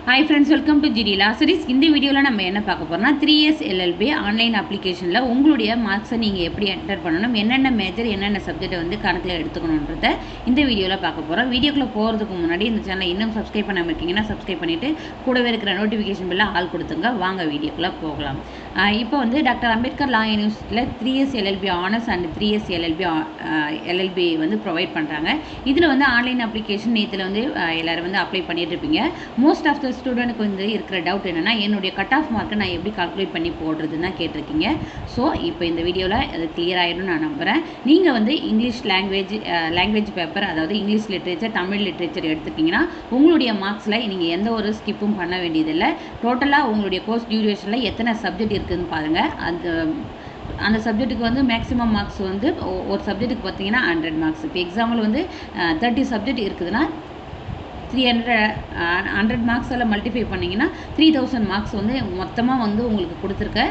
Hi friends, welcome to GD Law Series. இந்த வீடியோல நம்ம என்ன பார்க்க போறோம்னா 3S LLB ஆன்லைன் அப்ளிகேஷன்ல உங்களுடைய மார்க்ஸை நீங்க எப்படி என்டர் பண்ணனும், என்னென்ன மேஜர் என்னென்ன சப்ஜெக்ட் வந்து கணக்குல எடுத்துக்கணும்ன்றத இந்த வீடியோல பார்க்க போறோம். வீடியோக்குள்ள போறதுக்கு முன்னாடி இந்த சேனலை இன்னும் சப்ஸ்கிரைப் பண்ணாம இருக்கீங்கன்னா சப்ஸ்கிரைப் பண்ணிட்டு கூடவே இருக்கிற நோட்டிஃபிகேஷன் பெல்ல ஆல் கொடுத்துங்க. வாங்க வீடியோக்குள்ள போகலாம். இப்போ வந்து டாக்டர் அம்பேத்கர் லா யூனிவர்சிட்டியில் 3S LLB honours and 3S LLB வந்து ப்ரொவைட் பண்ணுறாங்க. இதில் வந்து ஆன்லைன் அப்ளிகேஷன் நேற்றுல வந்து எல்லாரும் வந்து அப்ளை பண்ணிட்டு இருப்பீங்க. மோஸ்ட் ஆஃப் த ஸ்டூடெண்ட்க்கு வந்து இருக்கிற டவுட் என்னென்னா, என்னுடைய கட் ஆஃப் மார்க்கை நான் எப்படி கால்குலேட் பண்ணி போடுறதுன்னு தான் கேட்டிருக்கீங்க. ஸோ இப்போ இந்த வீடியோவில் அது கிளியர் ஆகிடும் நான் நம்புகிறேன். நீங்கள் வந்து இங்கிலீஷ் லாங்குவேஜ் பேப்பர், அதாவது இங்கிலீஷ் லிட்ரேச்சர், தமிழ் லிட்ரேச்சர் எடுத்துக்கிட்டிங்கன்னா உங்களுடைய மார்க்ஸில் நீங்கள் எந்த ஒரு ஸ்கிப்பும் பண்ண வேண்டியதில்லை. டோட்டலாக உங்களுடைய கோர்ஸ் டியூரேஷனில் எத்தனை சப்ஜெக்ட் இருக்குதுன்னு பாருங்கள். அந்த சப்ஜெக்ட்டுக்கு வந்து மேக்ஸிமம் மார்க்ஸ் வந்து ஒரு சப்ஜெக்ட்டுக்கு பார்த்தீங்கன்னா 100 மார்க்ஸ். இப்போ எக்ஸாம்பிள் வந்து 30 சப்ஜெக்ட் இருக்குதுன்னா 100 மார்க்ஸால் மல்டிஃபை பண்ணிங்கன்னா 3000 மார்க்ஸ் வந்து மொத்தமாக வந்து உங்களுக்கு கொடுத்துருக்க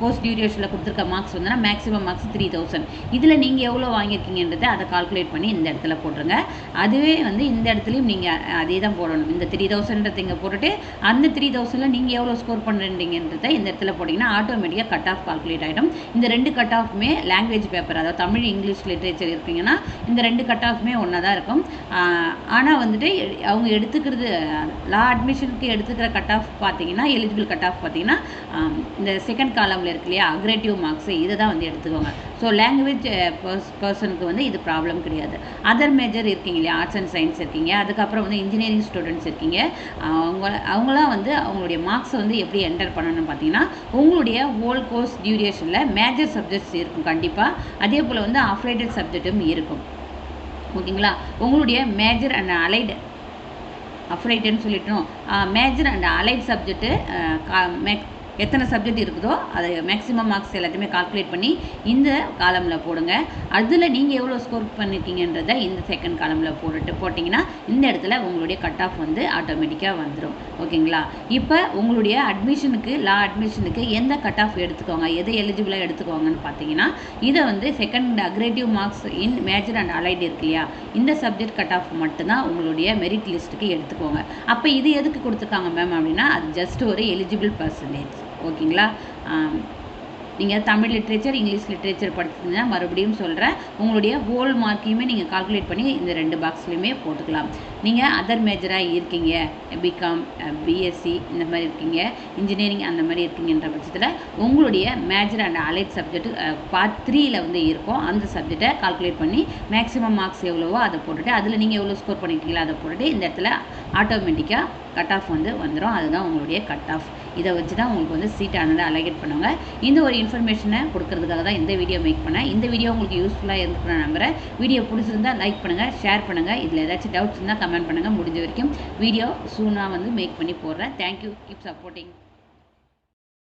கோர்ஸ் டியூரேஷனில் கொடுத்துருக்க மார்க்ஸ் வந்துன்னா மேக்ஸிமம் மார்க்ஸ் 3000. இதில் நீங்கள் எவ்வளோ வாங்கியிருக்கீங்கன்றதை அதை கால்குலேட் பண்ணி இந்த இடத்துல போட்டுருங்க. அதுவே வந்து இந்த இடத்துலையும் நீங்கள் அதே தான் போடணும். இந்த 3000ன்றதை இங்கே போட்டுட்டு அந்த 3000ல் நீங்கள் எவ்வளோ ஸ்கோர் பண்ணுறீங்கன்றதை இந்த இடத்துல போட்டிங்கன்னா ஆட்டோமேட்டிக்காக கட் ஆஃப் கால்குலேட் ஆகிடும். இந்த 2 கட் ஆஃப்மே லாங்குவேஜ் பேப்பர், அதாவது தமிழ் இங்கிலீஷ் லிட்ரேச்சர் இருக்கீங்கன்னா இந்த 2 கட் ஆஃப்மே ஒன்றா தான் இருக்கும். ஆனால் வந்துட்டு அவங்க எடுத்துக்கிறது லா அட்மிஷனுக்கு எடுத்துக்கிற கட் ஆஃப் பார்த்தீங்கன்னா, எலிஜிபிள் கட் ஆஃப் பார்த்தீங்கன்னா இந்த செகண்ட் காலமில் இருக்கு இல்லையா, அக்ரேட்டிவ் மார்க்ஸ், இதை தான் வந்து எடுத்துக்கோங்க. ஸோ லாங்குவேஜ் பர்சனுக்கு வந்து இது ப்ராப்ளம் கிடையாது. அதர் மேஜர் இருக்கீங்க இல்லையா, ஆர்ட்ஸ் அண்ட் சயின்ஸ் இருக்கீங்க, அதுக்கப்புறம் வந்து இன்ஜினியரிங் ஸ்டூடெண்ட்ஸ் இருக்கீங்க, அவங்களாம் வந்து அவங்களுடைய மார்க்ஸை வந்து எப்படி என்டர் பண்ணணும்னு பார்த்தீங்கன்னா, உங்களுடைய ஹோல் கோர்ஸ் டியூரேஷனில் மேஜர் சப்ஜெக்ட்ஸ் இருக்கும் கண்டிப்பாக. அதே போல் வந்து அஃப்ரைடட் சப்ஜெக்டும் இருக்கும். ஓகேங்களா? உங்களுடைய மேஜர் அண்ட் அலைடு அஃப்ரைட்டுன்னு சொல்லிட்டோம். மேஜர் அண்ட் அலைட் சப்ஜெக்ட்டு எத்தனை சப்ஜெக்ட் இருக்குதோ அதை மேக்ஸிமம் மார்க்ஸ் எல்லாத்தையுமே கால்குலேட் பண்ணி இந்த காலமில் போடுங்க. அதில் நீங்கள் எவ்வளோ ஸ்கோர் பண்ணியிருக்கீங்கன்றதை இந்த செகண்ட் காலமில் போட்டிங்கன்னா இந்த இடத்துல உங்களுடைய கட் ஆஃப் வந்து ஆட்டோமேட்டிக்காக வந்துடும். ஓகேங்களா? இப்போ உங்களுடைய அட்மிஷனுக்கு, லா அட்மிஷனுக்கு எந்த கட் ஆஃப் எடுத்துக்கோங்க, எதை எலிஜிபிளாக எடுத்துக்கோங்கன்னு பார்த்தீங்கன்னா, இதை வந்து second aggregate marks in major and allied இருக்கு இல்லையா, இந்த சப்ஜெக்ட் கட் ஆஃப் மட்டும்தான் உங்களுடைய மெரிட் லிஸ்ட்டுக்கு எடுத்துக்கோங்க. அப்போ இது எதுக்கு கொடுத்துருக்காங்க மேம் அப்படின்னா, அது ஜஸ்ட் ஒரு எலிஜிபிள் பர்சன்டேஜ். ஓகேங்களா? நீங்கள் தமிழ் லிட்ரேச்சர், இங்கிலீஷ் லிட்ரேச்சர் படிச்சிருந்தீங்கன்னா மறுபடியும் சொல்கிறேன், உங்களுடைய ஹோல் மார்க்கையுமே நீங்கள் கால்குலேட் பண்ணி இந்த 2 பாக்ஸ்லையுமே போட்டுக்கலாம். நீங்கள் அதர் மேஜராக இருக்கீங்க, பிகாம், பிஎஸ்சி இந்த மாதிரி இருக்கீங்க, இன்ஜினியரிங் அந்த மாதிரி இருக்கீங்கன்ற பட்சத்தில் உங்களுடைய major and allied subject part 3ல் வந்து இருக்கும். அந்த சப்ஜெக்டை கால்குலேட் பண்ணி மேக்ஸிமம் மார்க்ஸ் எவ்வளவோ அதை போட்டுட்டு அதில் நீங்கள் எவ்வளோ ஸ்கோர் பண்ணியிருக்கீங்களோ அதை போட்டுட்டு இந்த இடத்துல ஆட்டோமேட்டிக்காக கட் ஆஃப் வந்து வந்துடும். அதுதான் உங்களுடைய கட் ஆஃப். இதை வச்சு தான் உங்களுக்கு வந்து சீட் ஆனதை அலகேட் பண்ணுவாங்க. இந்த ஒரு இன்ஃபர்மேஷனை கொடுக்கறதுக்காக தான் இந்த வீடியோ மேக் பண்ணேன். இந்த வீடியோ உங்களுக்கு யூஸ்ஃபுல்லாக இருக்குன்னு நம்புகிறேன். வீடியோ பிடிச்சிருந்தா லைக் பண்ணுங்கள், ஷேர் பண்ணுங்கள். இதில் ஏதாச்சும் டவுட்ஸ் இருந்தால் கமெண்ட் பண்ணுங்கள். முடிஞ்ச வரைக்கும் வீடியோ சூனாக வந்து மேக் பண்ணி போடுறேன். Thank you, keep supporting.